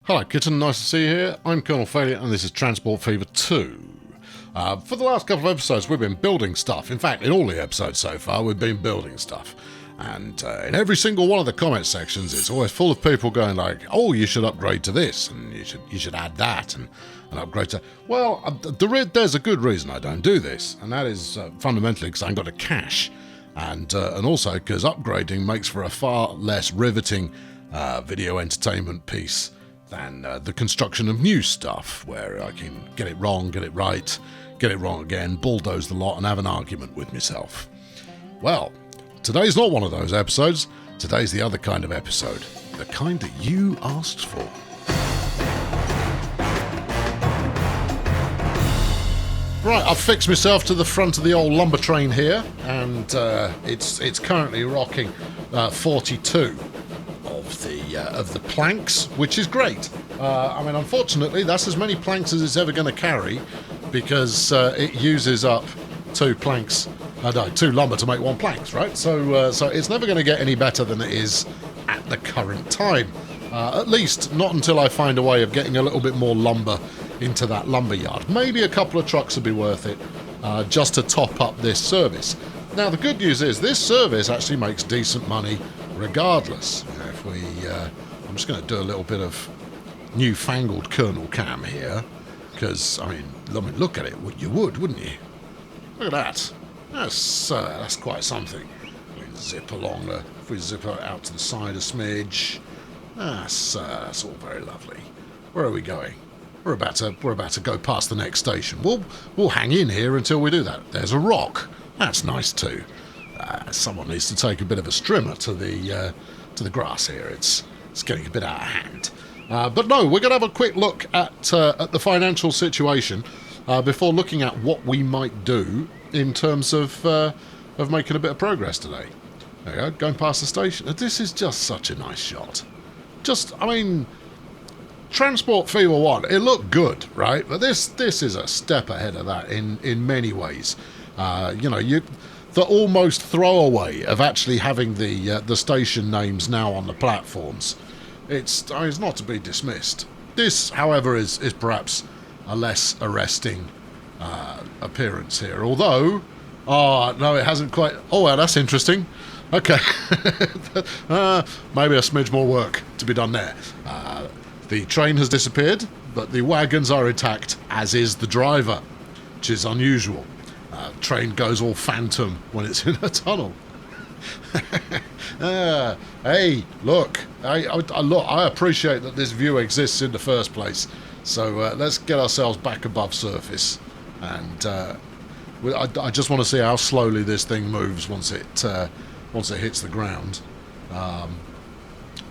Hello Kitten, nice to see you here. I'm Colonel Failure and this is Transport Fever 2. For the last couple of episodes we've been building stuff. In fact, in all the episodes so far we've been building stuff. And in every single one of the comment sections it's always full of people going like, oh, you should upgrade to this and you should add that and upgrade to... Well, there's a good reason I don't do this, and that is fundamentally because I ain't got the cash. And also because upgrading makes for a far less riveting video entertainment piece than the construction of new stuff, where I can get it wrong, get it right, get it wrong again, bulldoze the lot and have an argument with myself. Well, today's not one of those episodes. Today's the other kind of episode. The kind that you asked for. Right, I've fixed myself to the front of the old lumber train here, and it's currently rocking 42 of the planks, which is great. I mean, unfortunately, that's as many planks as it's ever going to carry, because it uses up two lumber to make one planks, right? So it's never going to get any better than it is at the current time. At least not until I find a way of getting a little bit more lumber into that lumber yard. Maybe a couple of trucks would be worth it, just to top up this service. Now, the good news is this service actually makes decent money regardless. I'm just going to do a little bit of newfangled Colonel Cam here, because I mean, look at it. You would, wouldn't you? Look at that. That's quite something. We zip along if we zip out to the side a smidge. That's all very lovely. Where are we going? We're about to go past the next station. We'll hang in here until we do that. There's a rock. That's nice too. Someone needs to take a bit of a strimmer to the grass here. It's getting a bit out of hand. But no, we're going to have a quick look at the financial situation before looking at what we might do in terms of making a bit of progress today. There you go, going past the station. This is just such a nice shot. Transport Fever 1, it looked good, right? But this is a step ahead of that in many ways. The almost throwaway of actually having the station names now on the platforms. It's not to be dismissed. This, however, is perhaps a less arresting appearance here. Although, no, it hasn't quite... Oh, well, that's interesting. Okay. Maybe a smidge more work to be done there. The train has disappeared, but the wagons are intact, as is the driver, which is unusual. Train goes all phantom when it's in a tunnel. Hey, look. I appreciate that this view exists in the first place. So let's get ourselves back above surface. And I just want to see how slowly this thing moves once it hits the ground.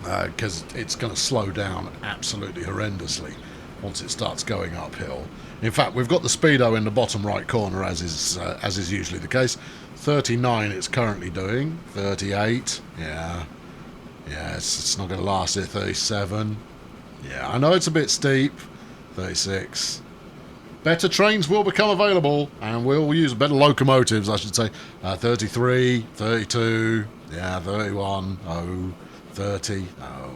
Because it's going to slow down absolutely horrendously once it starts going uphill. In fact, we've got the speedo in the bottom right corner, as is usually the case. 39 it's currently doing. 38, yeah, it's not going to last here. 37, yeah, I know it's a bit steep. 36. Better trains will become available, and we'll use better locomotives, I should say. 33, 32, yeah, 31, oh, 30, oh,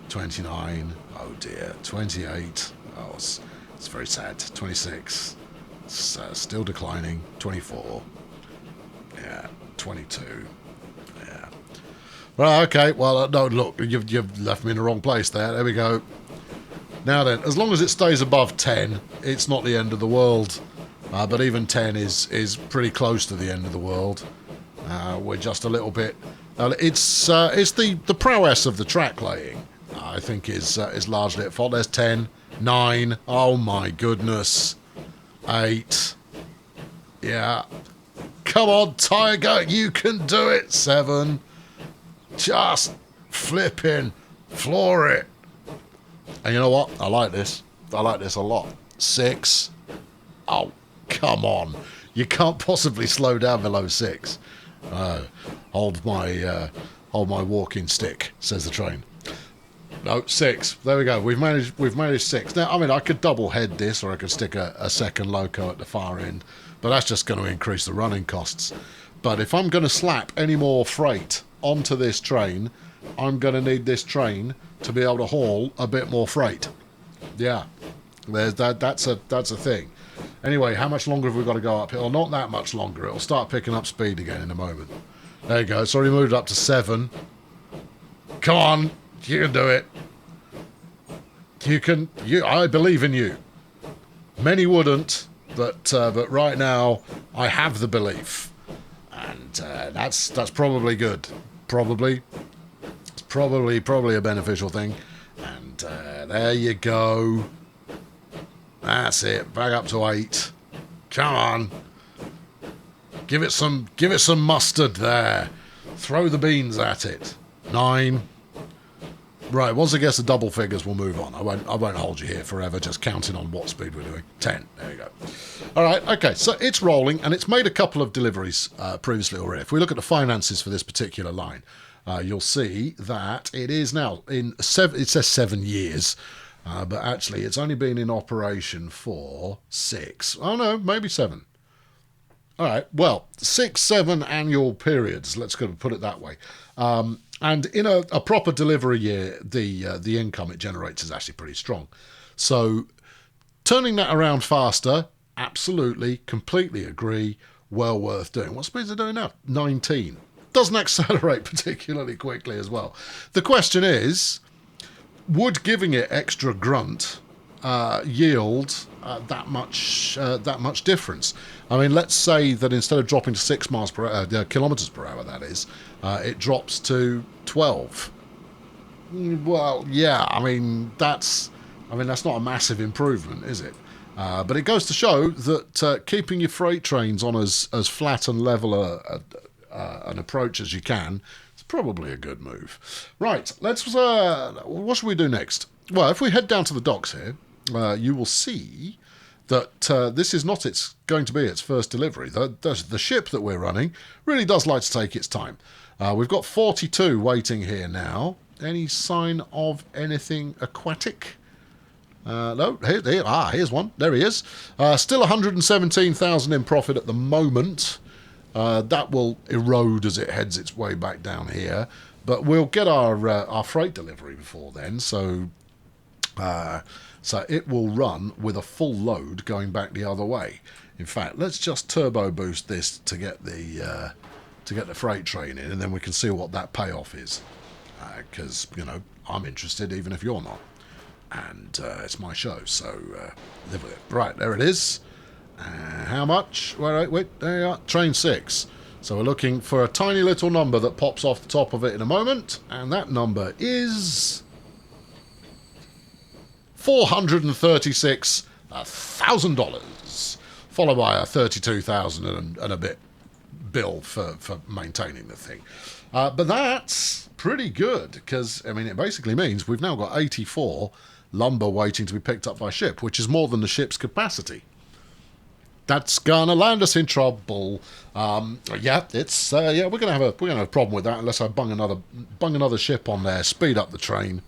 29, oh dear, 28, oh, it's very sad, 26, it's still declining, 24, yeah, 22, yeah. Well, okay, well, no, look, you've left me in the wrong place there we go. Now then, as long as it stays above 10, it's not the end of the world, but even 10 is pretty close to the end of the world. We're just a little bit... It's the prowess of the track laying, I think, is largely at fault. There's 10, 9, oh my goodness, 8, yeah, come on Tiger, you can do it, 7, just flipping floor it. And you know what, I like this a lot. 6, oh come on, you can't possibly slow down below 6. Hold my walking stick, says the train. No, 6. There we go. We've managed 6. Now, I mean, I could double head this, or I could stick a second loco at the far end, but that's just going to increase the running costs. But if I'm going to slap any more freight onto this train, I'm going to need this train to be able to haul a bit more freight. Yeah, there's that's a thing. Anyway, how much longer have we got to go uphill? Not that much longer. It'll start picking up speed again in a moment. There you go. It's already moved up to 7. Come on, you can do it. You can. I believe in you. Many wouldn't, but right now I have the belief, and that's probably good. Probably, it's probably a beneficial thing. And there you go. That's it. Back up to 8. Come on. Give it some mustard there. Throw the beans at it. 9. Right, once it gets to double figures, we'll move on. I won't hold you here forever, just counting on what speed we're doing. 10. There you go. All right, okay, so it's rolling, and it's made a couple of deliveries previously already. If we look at the finances for this particular line, you'll see that it is now in 7. It says 7 years, but actually it's only been in operation for 6. Oh no, maybe 7. All right, well, 6, 7 annual periods. Let's go put it that way. And in a proper delivery year, the income it generates is actually pretty strong. So turning that around faster, absolutely, completely agree, well worth doing. What speeds are doing now? 19. Doesn't accelerate particularly quickly as well. The question is, would giving it extra grunt yield that much difference? I mean, let's say that instead of dropping to 6 kilometers per hour, that is, it drops to 12. Well, yeah, I mean that's not a massive improvement, is it? But it goes to show that keeping your freight trains on as flat and level an approach as you can is probably a good move. Right, let's. What should we do next? Well, if we head down to the docks here, you will see that this is not going to be its first delivery. The ship that we're running really does like to take its time. We've got 42 waiting here now. Any sign of anything aquatic? No, here's one. There he is. Still 117,000 in profit at the moment. That will erode as it heads its way back down here. But we'll get our freight delivery before then, so it will run with a full load going back the other way. In fact, let's just turbo boost this to get the freight train in, and then we can see what that payoff is. Because, I'm interested even if you're not. And it's my show, so live with it. Right, there it is. How much? Wait, there you are. Train 6. So we're looking for a tiny little number that pops off the top of it in a moment, and that number is $436,000, followed by a $32,000 and a bit bill for maintaining the thing. But that's pretty good, because it basically means we've now got 84 lumber waiting to be picked up by ship, which is more than the ship's capacity. That's gonna land us in trouble. We're gonna have a problem with that unless I bung another ship on there, speed up the train.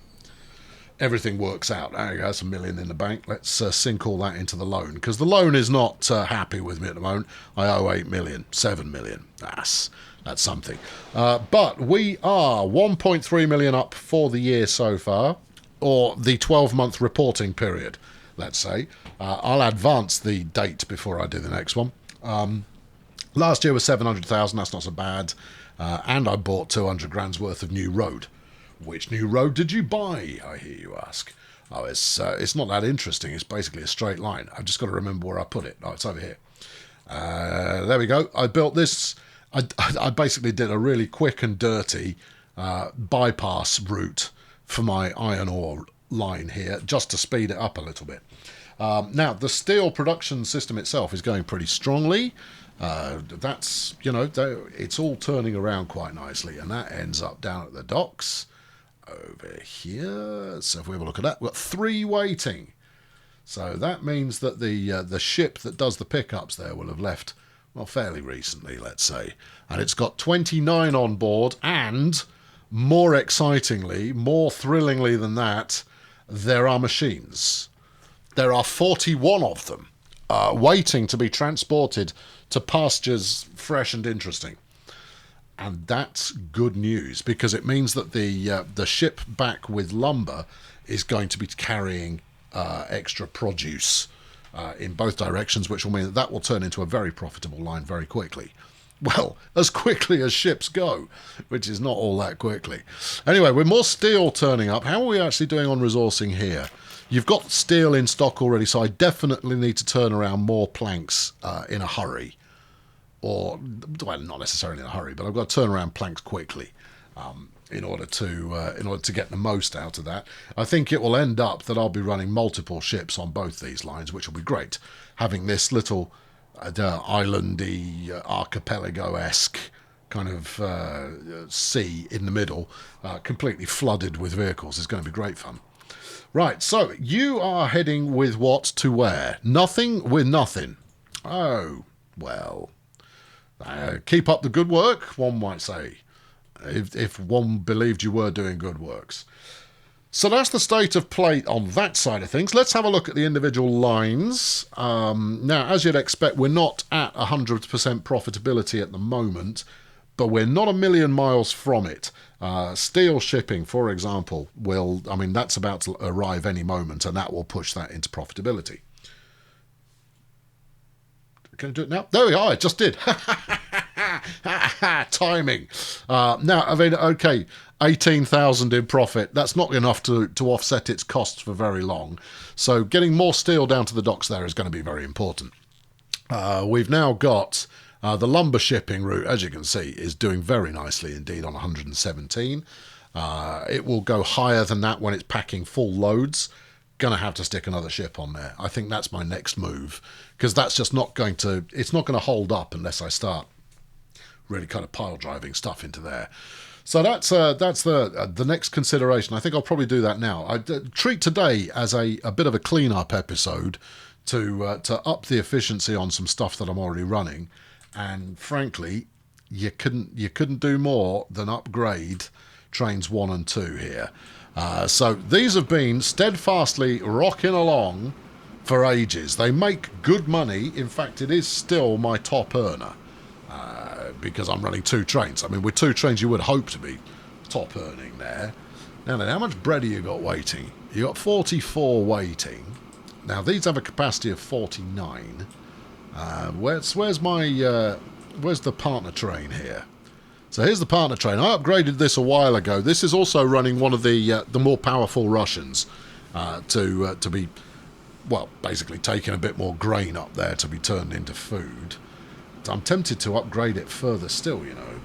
Everything works out. There you go, that's $1 million in the bank. Let's sink all that into the loan, because the loan is not happy with me at the moment. I owe $8 million, $7 million. That's something. But we are 1.3 million up for the year so far, or the 12-month reporting period, let's say. I'll advance the date before I do the next one. Last year was 700,000. That's not so bad. And I bought 200 grand's worth of new road. Which new road did you buy, I hear you ask? Oh, it's not that interesting. It's basically a straight line. I've just got to remember where I put it. Oh, it's over here. There we go. I built this. I basically did a really quick and dirty bypass route for my iron ore line here, just to speed it up a little bit. Now, the steel production system itself is going pretty strongly. That's, it's all turning around quite nicely, and that ends up down at the docks. Over here, so if we have a look at that, we've got 3 waiting. So that means that the ship that does the pickups there will have left, well, fairly recently, let's say. And it's got 29 on board, and more excitingly, more thrillingly than that, there are machines. There are 41 of them waiting to be transported to pastures fresh and interesting. And that's good news, because it means that the ship back with lumber is going to be carrying extra produce in both directions, which will mean that that will turn into a very profitable line very quickly. Well, as quickly as ships go, which is not all that quickly. Anyway, with more steel turning up, how are we actually doing on resourcing here? You've got steel in stock already, so I definitely need to turn around more planks in a hurry. Or, well, not necessarily in a hurry, but I've got to turn around planks quickly in order to get the most out of that. I think it will end up that I'll be running multiple ships on both these lines, which will be great. Having this little islandy, archipelago-esque kind of sea in the middle, completely flooded with vehicles, is going to be great fun. Right, so you are heading with what to where? Nothing with nothing. Oh, well... keep up the good work, one might say, if one believed you were doing good works. So that's the state of play on that side of things. Let's have a look at the individual lines. Now, as you'd expect, we're not at 100% profitability at the moment, but we're not a million miles from it. Steel shipping, for example, that's about to arrive any moment, and that will push that into profitability. Can I do it now? There we are, it just did. Timing. Now, okay, 18,000 in profit. That's not enough to offset its costs for very long. So getting more steel down to the docks there is going to be very important. We've now got the lumber shipping route, as you can see, is doing very nicely indeed on 117. It will go higher than that when it's packing full loads. Going to have to stick another ship on there. I think that's my next move, because that's just not going to, it's not going to hold up unless I start really kind of pile driving stuff into there. So that's the next consideration. I think I'll probably do that now. I treat today as a bit of a clean-up episode to up the efficiency on some stuff that I'm already running, and frankly, you couldn't do more than upgrade trains 1 and 2 here. So these have been steadfastly rocking along for ages. They make good money. In fact, it is still my top earner because I'm running 2 trains. I mean, with 2 trains, you would hope to be top earning there. Now then, how much bread have you got waiting? You got 44 waiting. Now, these have a capacity of 49. Where's the partner train here? So here's the partner train. I upgraded this a while ago. This is also running one of the more powerful Russians to be, well, basically taking a bit more grain up there to be turned into food. So I'm tempted to upgrade it further still, you know,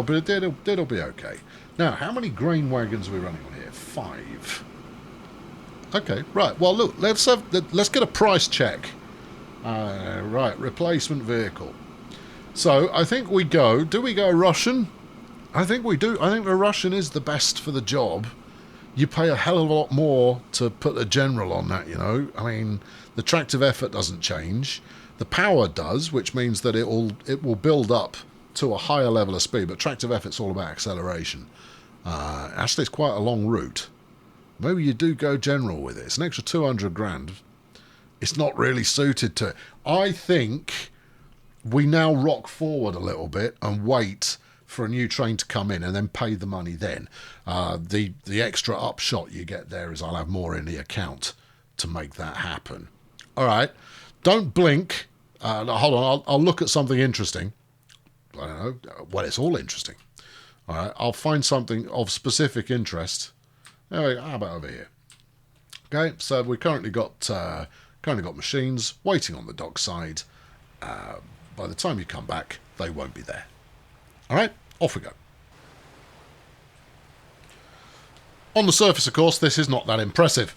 but it'll be okay. Now, how many grain wagons are we running on here? 5. Okay, right. Well, look, let's get a price check. Right, replacement vehicle. So I think we go. Do we go Russian? I think we do. I think the Russian is the best for the job. You pay a hell of a lot more to put a general on that, you know. I mean, the tractive effort doesn't change. The power does, which means that it will build up to a higher level of speed. But tractive effort's all about acceleration. Actually, it's quite a long route. Maybe you do go general with it. It's an extra 200 grand. It's not really suited to it. I think we now rock forward a little bit and wait for a new train to come in and then pay the money then. The extra upshot you get there is I'll have more in the account to make that happen. All right. Don't blink. Hold on. I'll look at something interesting. I don't know. Well, it's all interesting. All right. I'll find something of specific interest. How about over here? Okay. So we've currently got machines waiting on the dock side. By the time you come back, they won't be there. All right, off we go. On the surface, of course, this is not that impressive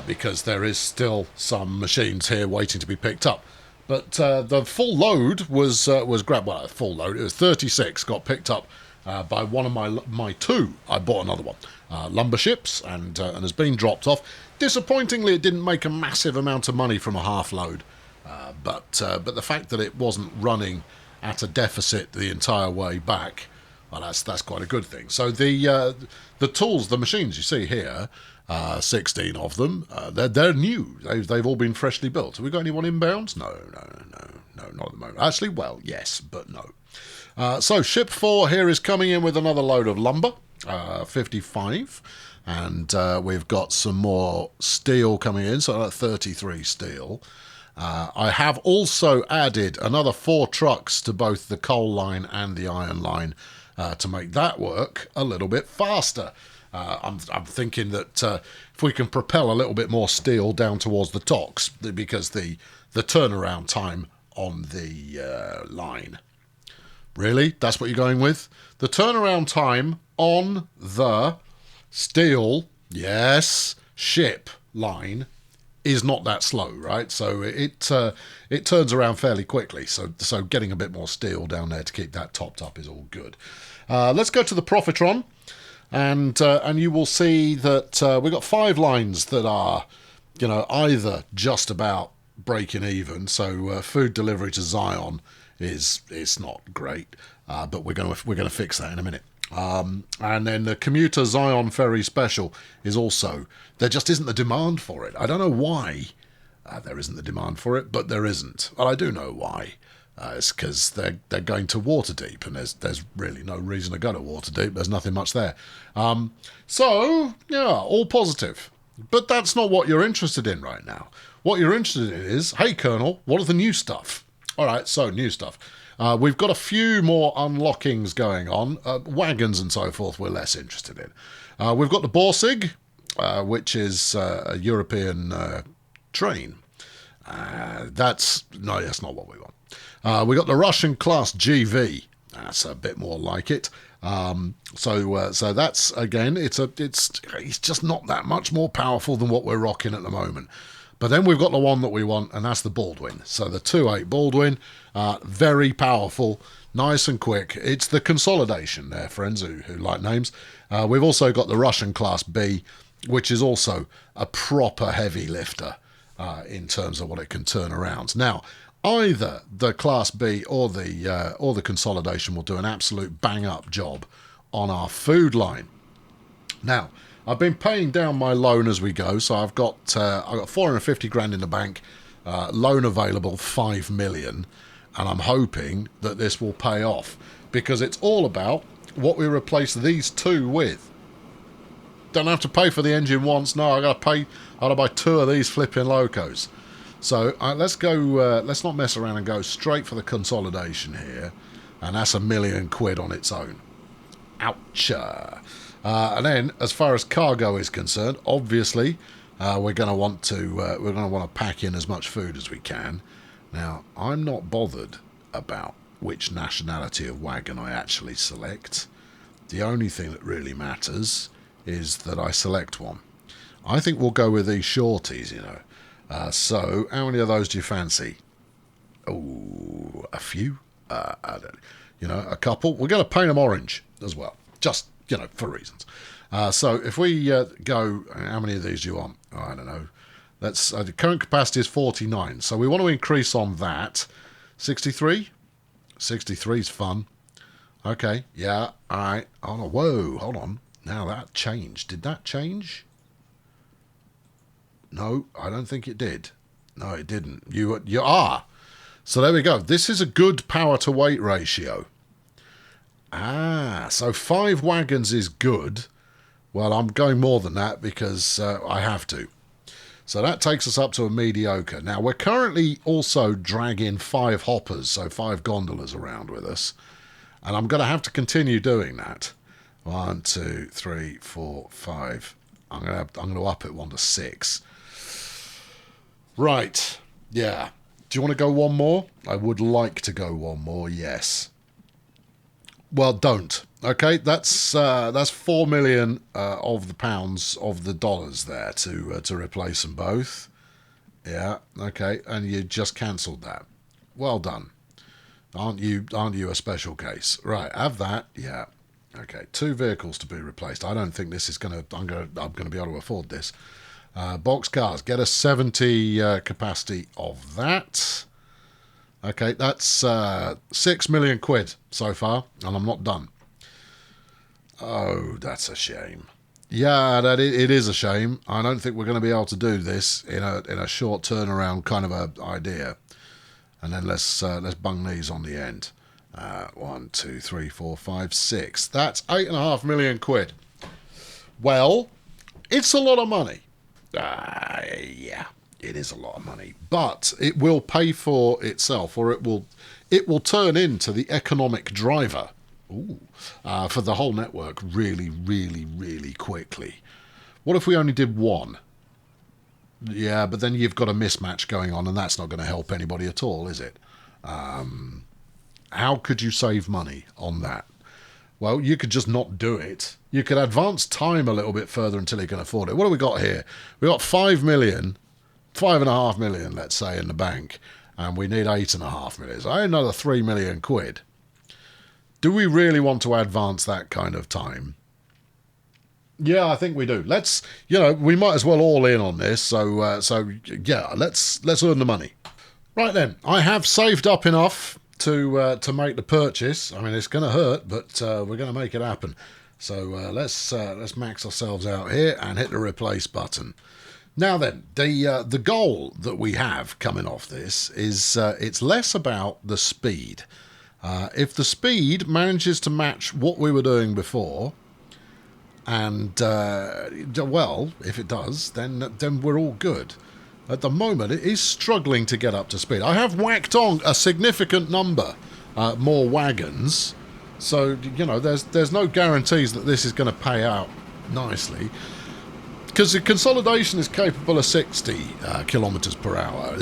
because there is still some machines here waiting to be picked up. But the full load was grabbed. Well, full load. It was 36. Got picked up by one of my 2. I bought another one. Lumber ships and has been dropped off. Disappointingly, it didn't make a massive amount of money from a half load. But the fact that it wasn't running at a deficit the entire way back, well, that's quite a good thing. So the tools, the machines you see here, 16 of them. They're new. They've all been freshly built. Have we got anyone inbound? No, not at the moment. Actually, well, yes, but no. So ship 4 here is coming in with another load of lumber, 55. And we've got some more steel coming in, so that's 33 steel. I have also added another 4 trucks to both the coal line and the iron line to make that work a little bit faster. I'm thinking that if we can propel a little bit more steel down towards the docks, because the turnaround time on the line. Really? That's what you're going with? The turnaround time on the steel, yes, ship line is not that slow, right? So it turns around fairly quickly. So getting a bit more steel down there to keep that topped up is all good. Let's go to the Profitron. And you will see that we've got 5 lines that are, either just about breaking even. So food delivery to Zion is not great, but we're gonna fix that in a minute. And then the commuter Zion Ferry Special is also, there just isn't the demand for it. I don't know why there isn't the demand for it, but there isn't. Well, I do know why. It's because they're going to Waterdeep, and there's really no reason to go to Waterdeep. There's nothing much there. So, yeah, all positive. But that's not what you're interested in right now. What you're interested in is, hey, Colonel, what are the new stuff? All right, so new stuff. We've got a few more unlockings going on. Wagons and so forth we're less interested in. We've got the Borsig, which is a European train. That's not what we want. We got the Russian class GV. That's a bit more like it. So that's, again, it's just not that much more powerful than what we're rocking at the moment. But then we've got the one that we want, and that's the Baldwin. So the 2.8 Baldwin, very powerful, nice and quick. It's the consolidation there, friends who like names. We've also got the Russian class B, which is also a proper heavy lifter in terms of what it can turn around. Now, either the Class B or the consolidation will do an absolute bang-up job on our food line. Now, I've been paying down my loan as we go, so I've got 450 grand in the bank, loan available 5 million, and I'm hoping that this will pay off, because it's all about what we replace these 2 with. Don't have to pay for the engine once. No, I got to buy 2 of these flipping locos. So let's go. Let's not mess around and go straight for the consolidation here, and that's £1 million on its own. Ouch! And then, as far as cargo is concerned, obviously we're going to want to pack in as much food as we can. Now, I'm not bothered about which nationality of wagon I actually select. The only thing that really matters is that I select one. I think we'll go with these shorties, so, how many of those do you fancy? Oh, a few? I don't, a couple. We're going to paint them orange as well, just, for reasons. So, if we go, how many of these do you want? Oh, I don't know. The current capacity is 49, so we want to increase on that. 63? 63 is fun. Okay, yeah, all right. Oh, no, whoa, hold on. Now that changed. Did that change? No, I don't think it did. No, it didn't. You are. So there we go. This is a good power to weight ratio. So 5 wagons is good. Well, I'm going more than that because I have to. So that takes us up to a mediocre. Now, we're currently also dragging 5 hoppers, so 5 gondolas around with us. And I'm going to have to continue doing that. 1, 2, 3, 4, 5. I'm going to up it 1 to 6. Right, yeah. Do you want to go one more? I would like to go one more, yes. Well, don't. Okay, that's 4 million of the pounds of the dollars there to replace them both. Yeah, okay, and you just cancelled that. Well done. Aren't you a special case? Right, have that. Yeah. Okay, 2 vehicles to be replaced. I don't think this is I'm gonna be able to afford this. Box cars, get a 70 capacity of that. Okay, that's 6 million quid so far, and I'm not done. Oh, that's a shame. Yeah, it is a shame. I don't think we're going to be able to do this in a short turnaround kind of a idea. And then let's bung these on the end. 1, 2, 3, 4, 5, 6. That's 8.5 million quid. Well, it's a lot of money. Yeah, it is a lot of money, but it will pay for itself, or it will turn into the economic driver for the whole network really, really, really quickly. What if we only did one? Yeah, but then you've got a mismatch going on, and that's not going to help anybody at all, is it? How could you save money on that? Well, you could just not do it. You could advance time a little bit further until you can afford it. What have we got here? We've got 5 million, 5.5 million, let's say, in the bank, and we need 8.5 million. So another 3 million quid. Do we really want to advance that kind of time? Yeah, I think we do. Let's, we might as well all in on this. So yeah, let's earn the money. Right then, I have saved up enough to make the purchase. I mean, it's going to hurt, but we're going to make it happen. So let's max ourselves out here and hit the replace button. Now then, the goal that we have coming off this is it's less about the speed. If the speed manages to match what we were doing before, and well, if it does, then we're all good. At the moment, it is struggling to get up to speed. I have whacked on a significant number more wagons, so there's no guarantees that this is going to pay out nicely, because the consolidation is capable of 60 kilometres per hour.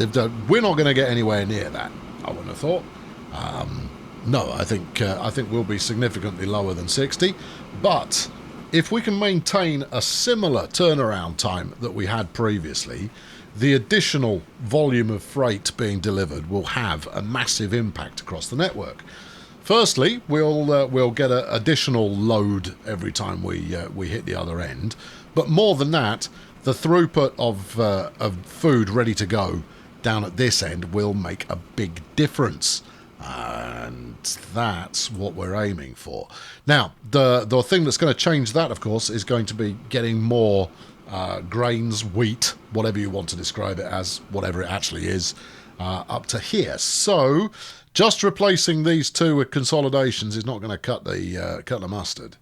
We're not going to get anywhere near that, I wouldn't have thought. No, I think we'll be significantly lower than 60, but if we can maintain a similar turnaround time that we had previously, the additional volume of freight being delivered will have a massive impact across the network. Firstly, we'll get an additional load every time we hit the other end, but more than that, the throughput of food ready to go down at this end will make a big difference. And that's what we're aiming for. Now, the thing that's going to change that, of course, is going to be getting more grains, wheat, whatever you want to describe it as, whatever it actually is, up to here. So, just replacing these two with consolidations is not going to cut the mustard.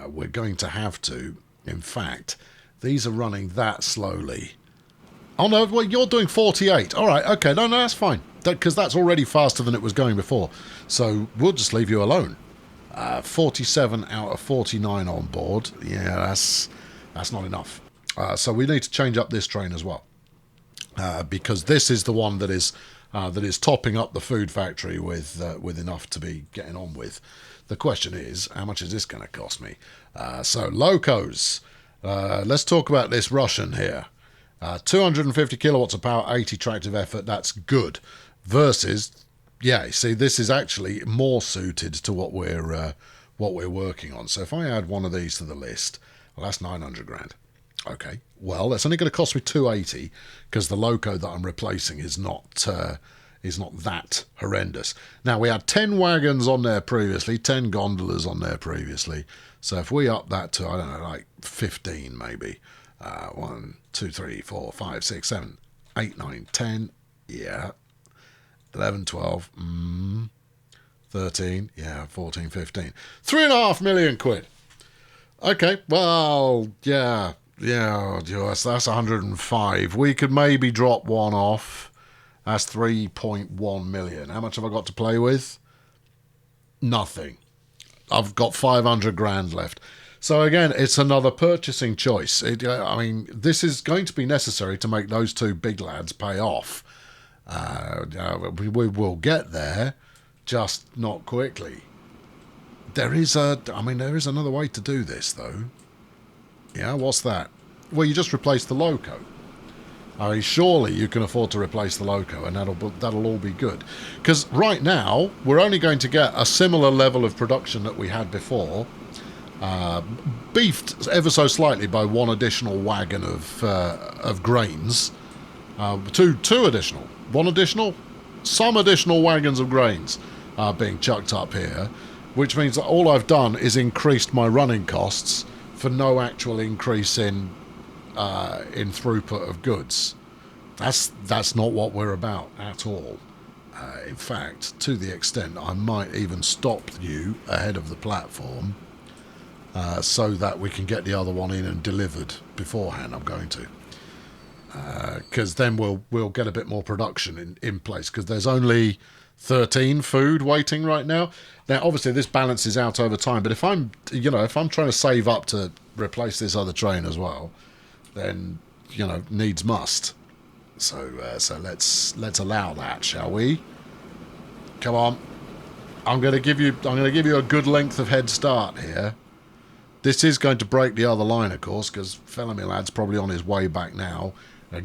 We're going to have to. In fact, these are running that slowly. Oh no, well, you're doing 48. All right, okay, no, that's fine. Because that's already faster than it was going before. So we'll just leave you alone. 47 out of 49 on board. Yeah, that's not enough. So we need to change up this train as well. Because this is the one that is topping up the food factory with enough to be getting on with. The question is, how much is this going to cost me? So locos. Let's talk about this Russian here. 250 kilowatts of power, 80 tractive effort. That's good. Versus, yeah, see, this is actually more suited to what we're working on. So if I add one of these to the list, well, that's 900 grand. Okay, well, that's only going to cost me 280 because the loco that I'm replacing is not that horrendous. Now, we had 10 wagons on there previously, 10 gondolas on there previously. So if we up that to, I don't know, like 15 maybe. 1, 2, 3, 4, 5, 6, 7, 8, 9, 10. Yeah. 11, 12. 13. Yeah, 14, 15. 3.5 million quid. Okay, well, yeah, that's 105. We could maybe drop one off. That's 3.1 million. How much have I got to play with? Nothing. I've got 500 grand left. So again, it's another purchasing choice. I mean, this is going to be necessary to make those two big lads pay off. We will get there, just not quickly. There is another way to do this, though. Yeah, what's that? Well, you just replace the loco. I mean, surely you can afford to replace the loco, and that'll all be good. Because right now, we're only going to get a similar level of production that we had before, beefed ever so slightly by one additional wagon of grains. Two additional. One additional? Some additional wagons of grains are being chucked up here, which means that all I've done is increased my running costs for no actual increase in throughput of goods. That's not what we're about at all. In fact, to the extent I might even stop you ahead of the platform so that we can get the other one in and delivered beforehand. I'm going to, because then we'll get a bit more production in place, because there's only 13 food waiting right now. Now, obviously, this balances out over time, but if I'm trying to save up to replace this other train as well, then needs must. So let's allow that, shall we? Come on. I'm going to give you a good length of head start here. This is going to break the other line, of course, because Felamy Lad's probably on his way back now,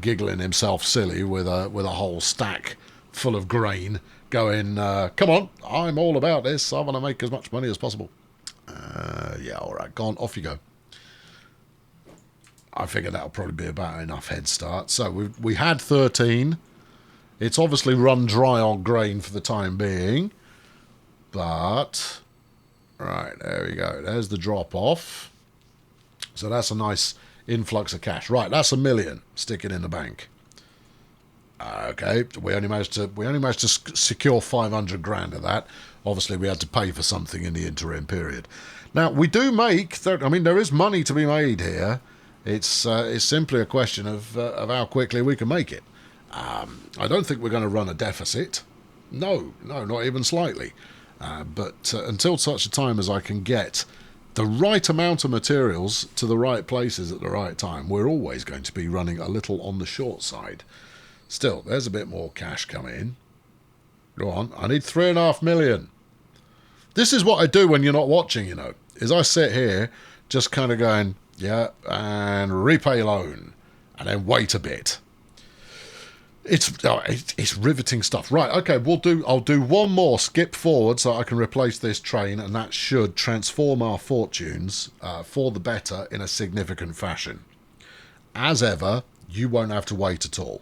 giggling himself silly with a whole stack full of grain, going, come on, I'm all about this. I want to make as much money as possible. Yeah, all right, go on, off you go. I figure that'll probably be about enough head start. So we had 13. It's obviously run dry on grain for the time being. But, right, there we go. There's the drop off. So that's a nice influx of cash. Right, that's $1 million sticking in the bank. Okay, we only managed to secure 500 grand of that. Obviously, we had to pay for something in the interim period. Now, we do make, there is money to be made here. It's simply a question of how quickly we can make it. I don't think we're going to run a deficit. No, not even slightly. But until such a time as I can get the right amount of materials to the right places at the right time, we're always going to be running a little on the short side. Still, there's a bit more cash coming in. Go on, I need 3.5 million. This is what I do when you're not watching, is I sit here just kind of going, yeah, and repay loan, and then wait a bit. It's riveting stuff. Right, okay, I'll do one more skip forward so I can replace this train, and that should transform our fortunes for the better in a significant fashion. As ever, you won't have to wait at all.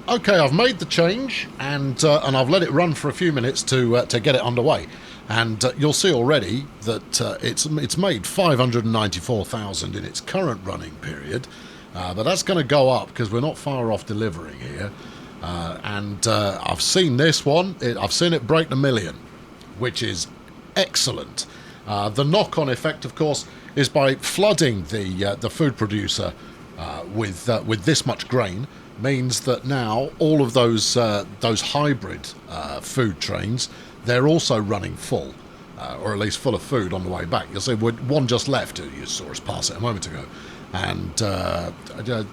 Okay, I've made the change, and I've let it run for a few minutes to get it underway. And you'll see already that it's made 594,000 in its current running period. But that's going to go up because we're not far off delivering here. And I've seen this one. I've seen it break the $1 million, which is excellent. The knock-on effect, of course, is by flooding the food producer with this much grain, means that now all of those hybrid food trains, they're also running full, or at least full of food on the way back. You'll see one just left. You saw us pass it a moment ago. And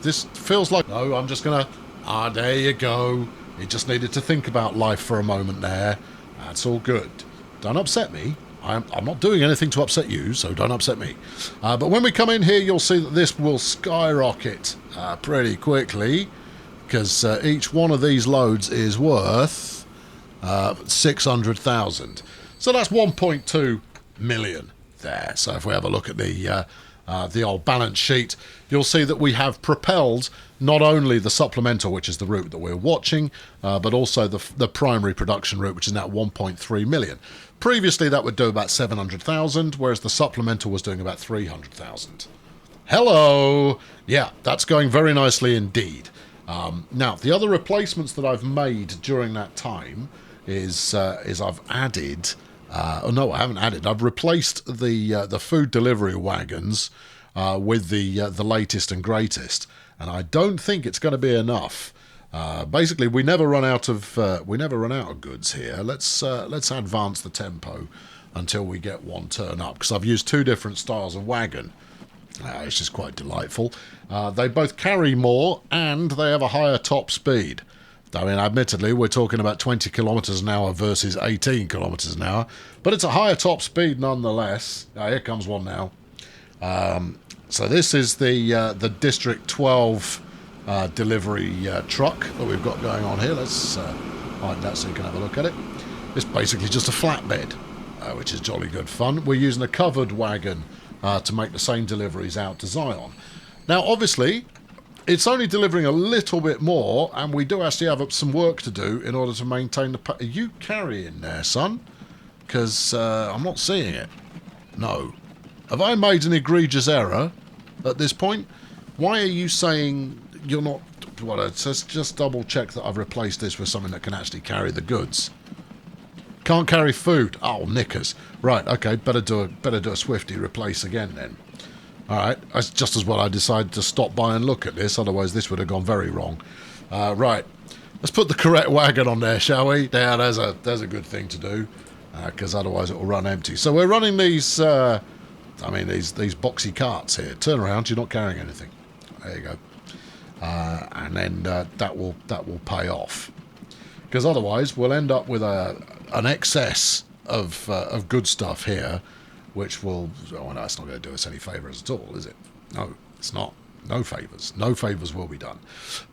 this feels like, no, I'm just going to, there you go. You just needed to think about life for a moment there. That's all good. Don't upset me. I'm not doing anything to upset you, so don't upset me. But when we come in here, you'll see that this will skyrocket pretty quickly, because each one of these loads is worth 600,000. So that's 1.2 million there. So if we have a look at the old balance sheet, you'll see that we have propelled not only the supplemental, which is the route that we're watching, but also the primary production route, which is now 1.3 million. Previously, that would do about 700,000, whereas the supplemental was doing about 300,000. Hello! Yeah, that's going very nicely indeed. Now, the other replacements that I've made during that time is I've added... no, I haven't added. I've replaced the food delivery wagons with the latest and greatest, and I don't think it's going to be enough. Basically, we never run out of goods here. Let's advance the tempo until we get one turn up, because I've used two different styles of wagon. It's just quite delightful. They both carry more and they have a higher top speed. I mean, admittedly, we're talking about 20 kilometres an hour versus 18 kilometres an hour, but it's a higher top speed nonetheless. Here comes one now. So this is the District 12 delivery truck that we've got going on here. Let's hide that so you can have a look at it. It's basically just a flatbed, which is jolly good fun. We're using a covered wagon to make the same deliveries out to Zion. Now, obviously, it's only delivering a little bit more, and we do actually have some work to do in order to maintain the... Are you carrying there, son? Because I'm not seeing it. No. Have I made an egregious error at this point? Why are you saying you're not... Well, it says just double check that I've replaced this with something that can actually carry the goods. Can't carry food. Oh, knickers. Right, okay, better do a Swifty replace again then. Alright, that's just as well I decided to stop by and look at this, otherwise this would have gone very wrong. Right, let's put the correct wagon on there, shall we? Yeah, there's a good thing to do, because otherwise it will run empty. So we're running these, these boxy carts here. Turn around, you're not carrying anything. There you go. And then that will pay off, because otherwise we'll end up with an excess of good stuff here, which will... Oh, no, it's not going to do us any favours at all, is it? No, it's not. No favours. No favours will be done.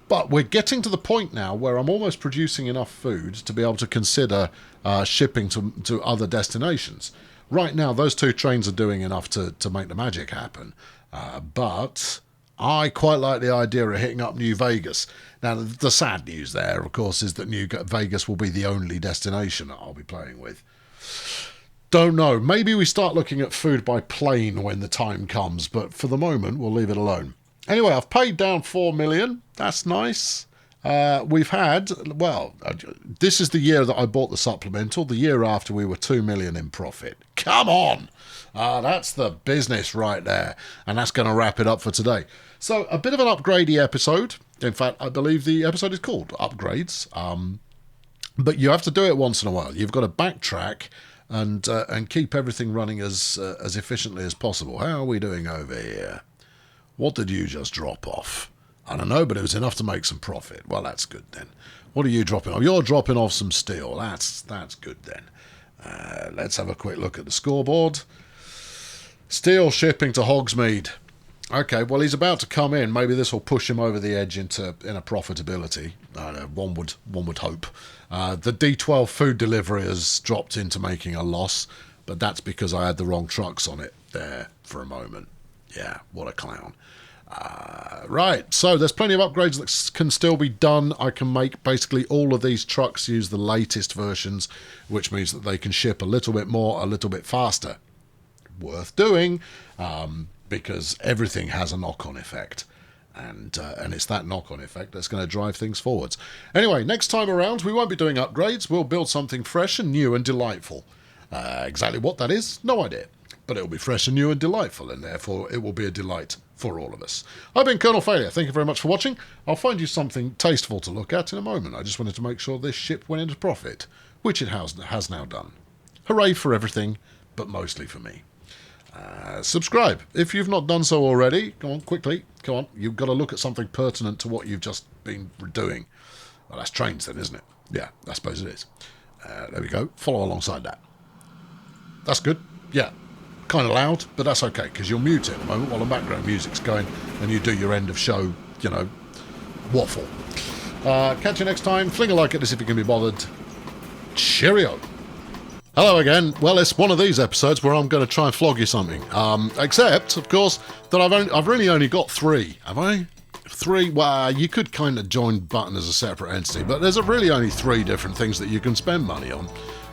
But we're getting to the point now where I'm almost producing enough food to be able to consider shipping to other destinations. Right now, those 2 trains are doing enough to make the magic happen. But I quite like the idea of hitting up New Vegas. Now, the sad news there, of course, is that New Vegas will be the only destination that I'll be playing with. Don't know. Maybe we start looking at food by plane when the time comes, but for the moment, we'll leave it alone. Anyway, I've paid down 4 million. That's nice. We've had, well, this is the year that I bought the supplemental. The year after, we were 2 million in profit. Come on! That's the business right there. And that's going to wrap it up for today. So, a bit of an upgradey episode. In fact, I believe the episode is called Upgrades. But you have to do it once in a while. You've got to backtrack and keep everything running as efficiently as possible. How are we doing over here? What did you just drop off? I don't know, but it was enough to make some profit. Well, that's good then. What are you dropping off? You're dropping off some steel. That's good then. Let's have a quick look at the scoreboard. Steel shipping to Hogsmeade. Okay, well, he's about to come in. Maybe this will push him over the edge into profitability. I don't know, one would hope. The D12 food delivery has dropped into making a loss, but that's because I had the wrong trucks on it there for a moment. Yeah, what a clown. Right, so there's plenty of upgrades that can still be done. I can make basically all of these trucks use the latest versions, which means that they can ship a little bit more, a little bit faster. Worth doing, because everything has a knock-on effect. And it's that knock-on effect that's going to drive things forwards. Anyway, next time around, we won't be doing upgrades. We'll build something fresh and new and delightful. Exactly what that is, no idea. But it'll be fresh and new and delightful, and therefore it will be a delight for all of us. I've been Colonel Failure. Thank you very much for watching. I'll find you something tasteful to look at in a moment. I just wanted to make sure this ship went into profit, which it has now done. Hooray for everything, but mostly for me. Subscribe if you've not done so already. Go on, quickly. Come on. You've got to look at something pertinent to what you've just been doing. Well, that's trains then, isn't it? Yeah, I suppose it is. There we go. Follow alongside that. That's good. Yeah. Kind of loud, but that's okay, because you'll mute it at the moment while the background music's going and you do your end of show, waffle. Catch you next time. Fling a like at this if you can be bothered. Cheerio. Hello again. Well, it's one of these episodes where I'm going to try and flog you something. Except, of course, that I've really only got 3. Have I? 3? Well, you could kind of join Button as a separate entity, but there's really only 3 different things that you can spend money on.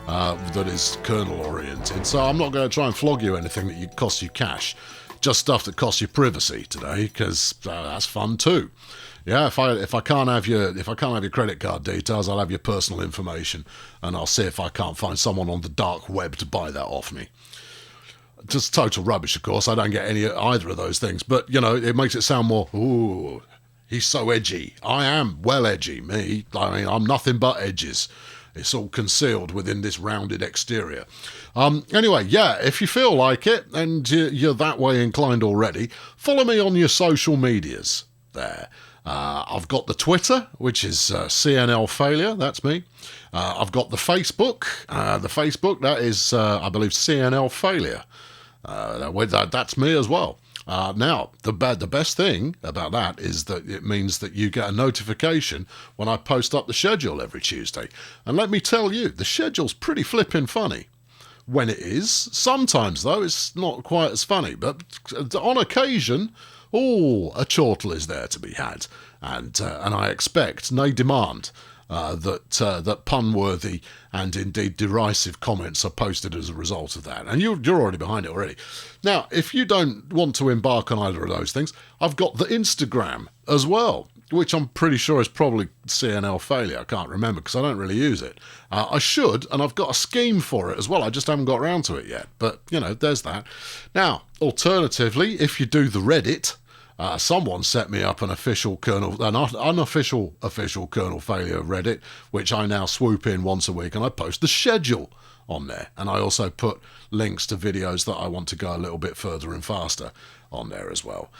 That is kernel oriented, so I'm not going to try and flog you anything that costs you cash, just stuff that costs you privacy today, because that's fun too. Yeah, if I can't have your credit card details, I'll have your personal information, and I'll see if I can't find someone on the dark web to buy that off me. Just total rubbish, of course. I don't get either of those things, but it makes it sound more. Ooh, he's so edgy. I am well edgy. Me, I mean, I'm nothing but edges. It's all concealed within this rounded exterior. Anyway, yeah, if you feel like it, and you're that way inclined already, follow me on your social medias there. I've got the Twitter, which is CNL Failure, that's me. I've got the Facebook. That is, I believe, CNL Failure. That's me as well. Now, the best thing about that is that it means that you get a notification when I post up the schedule every Tuesday. And let me tell you, the schedule's pretty flippin' funny. When it is. Sometimes, though, it's not quite as funny. But on occasion, a chortle is there to be had. And I expect, nay demand, that pun-worthy and indeed derisive comments are posted as a result of that. And you're already behind it already. Now, if you don't want to embark on either of those things, I've got the Instagram as well, which I'm pretty sure is probably CNL failure. I can't remember because I don't really use it. I should, and I've got a scheme for it as well. I just haven't got around to it yet. But, you know, there's that. Now, alternatively, if you do the Reddit, someone set me up an unofficial Kernel Failure Reddit, which I now swoop in once a week, and I post the schedule on there. And I also put links to videos that I want to go a little bit further and faster on there as well.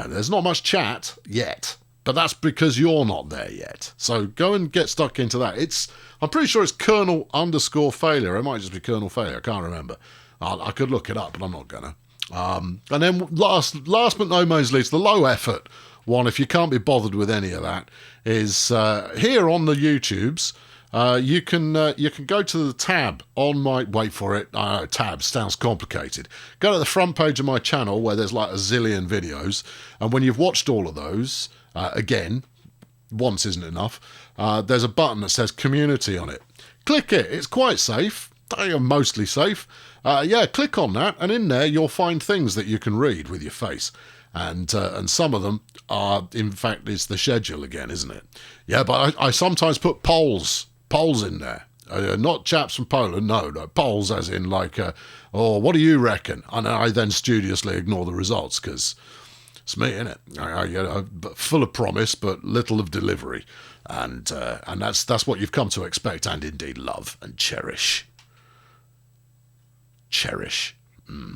There's not much chat yet, but that's because you're not there yet. So go and get stuck into that. I'm pretty sure it's Kernel_failure. It might just be Kernel Failure. I can't remember. I could look it up, but I'm not gonna. And then last but no least, the low effort one, if you can't be bothered with any of that, is here on the YouTubes. You can go to the tab on my, wait for it, tab sounds complicated. Go to the front page of my channel where there's like a zillion videos, and when you've watched all of those, again, once isn't enough, there's a button that says community on it. Click it, it's quite safe, mostly safe. Click on that, and in there you'll find things that you can read with your face. And some of them are, in fact, it's the schedule again, isn't it? Yeah, but I sometimes put polls in there. Not chaps from Poland, no, polls as in like, what do you reckon? And I then studiously ignore the results, because it's me, innit? Full of promise, but little of delivery. And that's what you've come to expect, and indeed love and cherish.